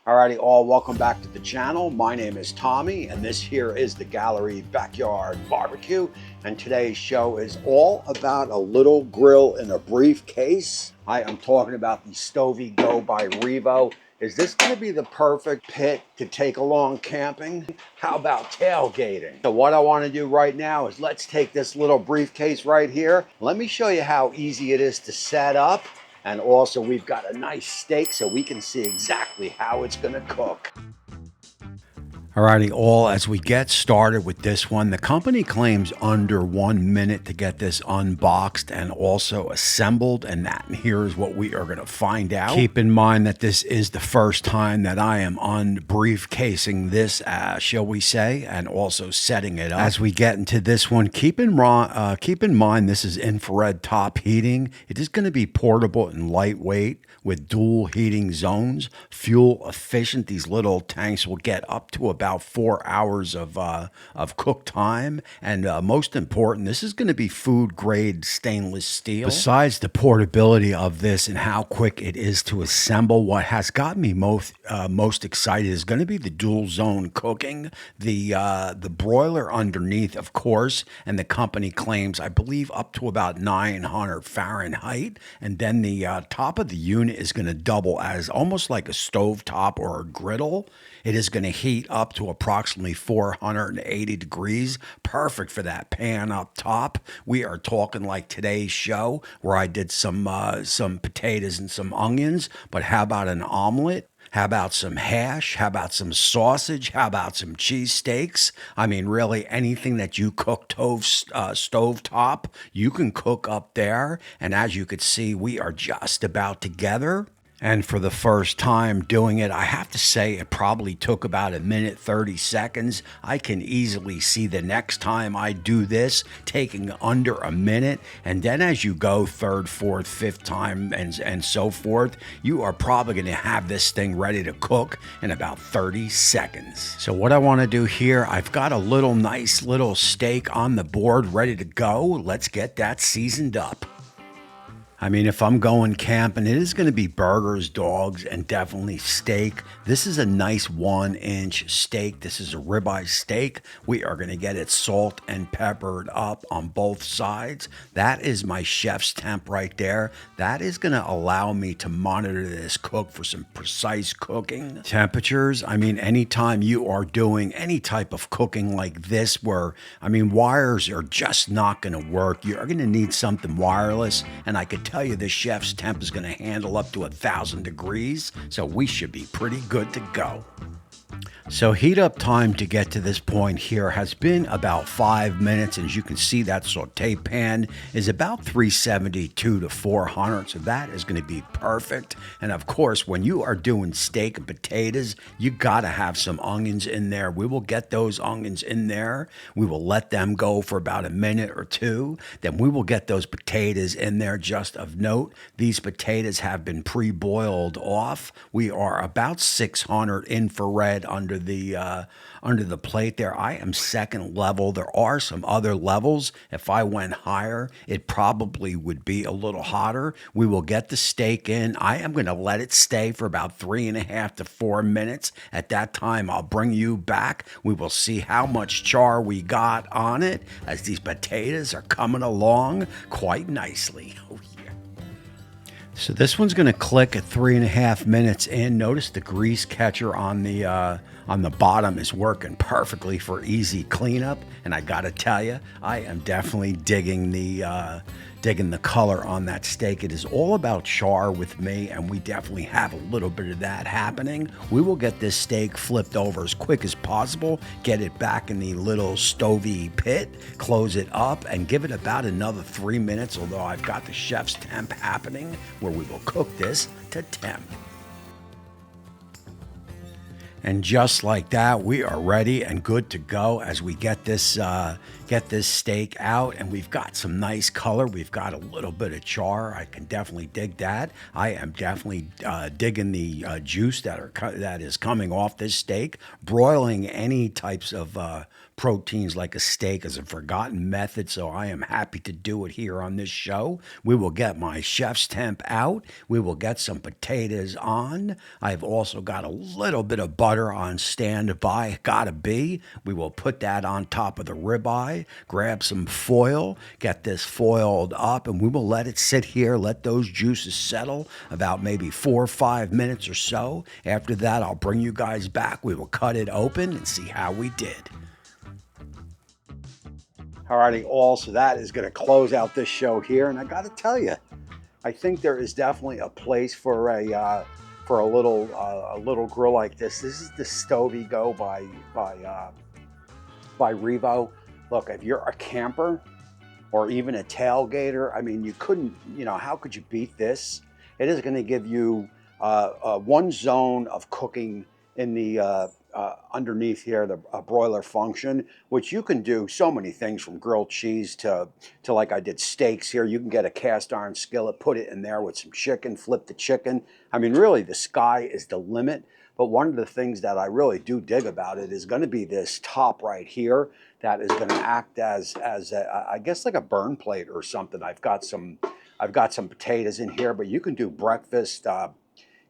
Alrighty, all, welcome back to the channel. My name is Tommy, and this here is the Gallery Backyard Barbecue. And today's show is all about a little grill in a briefcase. I am talking about the Stovigo by Revo. Is this going to be the perfect pit to take along camping? How about tailgating? So what I want to do right now is let's take this little briefcase right here. Let me show you how easy it is to set up. And also we've got a nice steak so we can see exactly how it's gonna cook. Alrighty, all, as we get started with this one, the company claims under 1 minute to get this unboxed and also assembled, and that here's what we are going to find out. Keep in mind that this is the first time that I am unbriefcasing this, shall we say, and also setting it up. As we get into this one, keep in mind this is infrared top heating. It is going to be portable and lightweight with dual heating zones, fuel efficient. These little tanks will get up to about 4 hours of cook time, and most important, this is going to be food grade stainless steel. Besides the portability of this and how quick it is to assemble, what has got me most excited is going to be the dual zone cooking, the broiler underneath, of course, and the company claims, I believe, up to about 900 Fahrenheit, and then the top of the unit is going to double as almost like a stove top or a griddle. It is going to heat up to approximately 480 degrees, perfect for that pan up top. We are talking like today's show where I did some potatoes and some onions, but how about an omelet? How about some hash? How about some sausage? How about some cheesesteaks? I mean, really anything that you cook stove top, you can cook up there. And as you could see, we are just about together. And for the first time doing it, I have to say it probably took about 1 minute 30 seconds. I can easily see the next time I do this taking under 1 minute. And then as you go third, fourth, fifth time and so forth, you are probably going to have this thing ready to cook in about 30 seconds. So what I want to do here, I've got a nice little steak on the board ready to go. Let's get that seasoned up. I mean, if I'm going camping, it is going to be burgers, dogs, and definitely steak. This is a nice 1-inch steak. This is a ribeye steak. We are going to get it salt and peppered up on both sides. That is my chef's temp right there. That is going to allow me to monitor this cook for some precise cooking temperatures. I mean, anytime you are doing any type of cooking like this where, I mean, wires are just not going to work. You're going to need something wireless, and I could tell you the chef's temp is going to handle up to 1,000 degrees, so we should be pretty good to go. So heat up time to get to this point here has been about 5 minutes. As you can see, that saute pan is about 372 to 400, so that is going to be perfect. And of course, when you are doing steak and potatoes, you got to have some onions in there. We will get those onions in there. We will let them go for about 1 minute or two. Then we will get those potatoes in there. Just of note, these potatoes have been pre-boiled off. We are about 600 infrared under the plate there. I am second level. There are some other levels. If I went higher, it probably would be a little hotter. We will get the steak in. I am going to let it stay for about 3.5 to 4 minutes. At that time, I'll bring you back. We will see how much char we got on it as these potatoes are coming along quite nicely. Oh, yeah. So this one's going to click at 3.5 minutes in. Notice the grease catcher on the bottom is working perfectly for easy cleanup. And I got to tell you, I am definitely digging the color on that steak. It is all about char with me, and we definitely have a little bit of that happening. We will get this steak flipped over as quick as possible, get it back in the little stovey pit, close it up, and give it about another 3 minutes, although I've got the chef's temp happening where we will cook this to temp. And just like that, we are ready and good to go as we get this steak out, and we've got some nice color. We've got a little bit of char. I can definitely dig that. I am definitely digging the juice that is coming off this steak. Broiling any types of proteins like a steak is a forgotten method, so I am happy to do it here on this show. We will get my chef's temp out. We will get some potatoes on. I've also got a little bit of butter on standby. Gotta be. We will put that on top of the ribeye, grab some foil, get this foiled up, and we will let it sit here, let those juices settle about maybe 4 or 5 minutes or so. After that, I'll bring you guys back. We will cut it open and see how we did. Alrighty, all, so that is going to close out this show here, and I got to tell you, I think there is definitely a place for a little grill like this. This is the Stovigo by Revo. Look, if you're a camper or even a tailgater, I mean, you couldn't, how could you beat this? It is going to give you one zone of cooking in the underneath here, the broiler function, which you can do so many things from grilled cheese to like I did steaks here. You can get a cast iron skillet, put it in there with some chicken, flip the chicken. I mean, really, the sky is the limit. But one of the things that I really do dig about it is going to be this top right here that is going to act as I guess like a burn plate or something. I've got some potatoes in here, but you can do breakfast.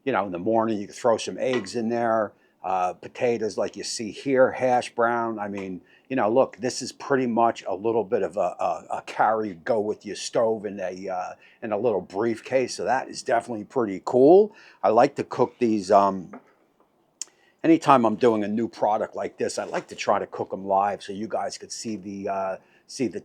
In the morning, you can throw some eggs in there. Potatoes like you see here, hash brown. I mean, look, this is pretty much a little bit of a carry go with your stove in a little briefcase. So that is definitely pretty cool. I like to cook these. Anytime I'm doing a new product like this, I like to try to cook them live so you guys could see the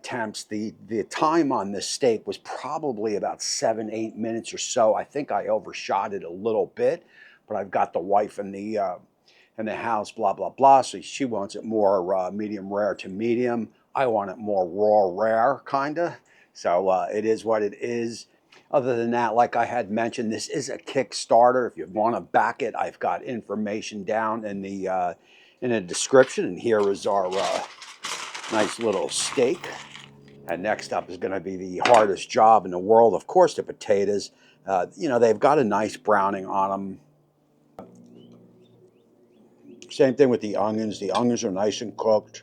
temps. The time on this steak was probably about 7-8 minutes or so. I think I overshot it a little bit, but I've got the wife in the house, blah, blah, blah. So she wants it more medium rare to medium. I want it more raw rare, kind of. So it is what it is. Other than that, like I had mentioned, this is a Kickstarter. If you want to back it, I've got information down in the description. And here is our nice little steak. And next up is going to be the hardest job in the world, of course, the potatoes. They've got a nice browning on them. Same thing with the onions. The onions are nice and cooked.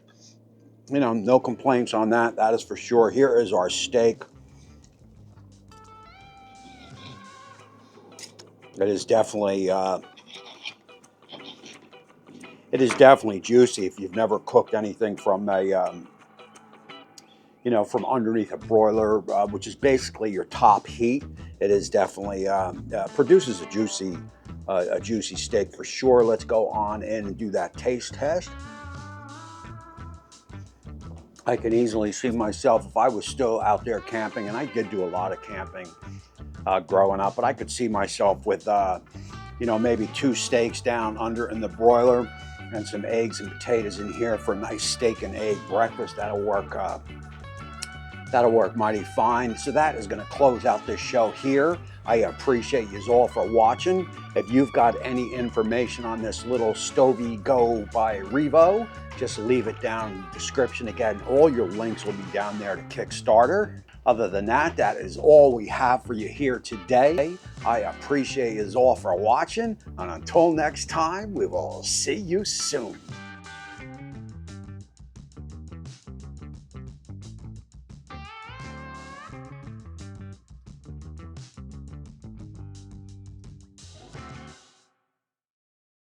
No complaints on that. That is for sure. Here is our steak. It is definitely juicy. If you've never cooked anything from from underneath a broiler, which is basically your top heat, it is definitely produces a juicy steak for sure. Let's go on in and do that taste test. I can easily see myself, if I was still out there camping, and I did do a lot of camping growing up, but I could see myself with maybe 2 steaks down under in the broiler and some eggs and potatoes in here for a nice steak and egg breakfast. That'll work mighty fine. So that is going to close out this show here. I appreciate you all for watching. If you've got any information on this little Stovigo by Revo, just leave it down in the description. Again, all your links will be down there to Kickstarter. Other than that, that is all we have for you here today. I appreciate you all for watching. And until next time, we will see you soon.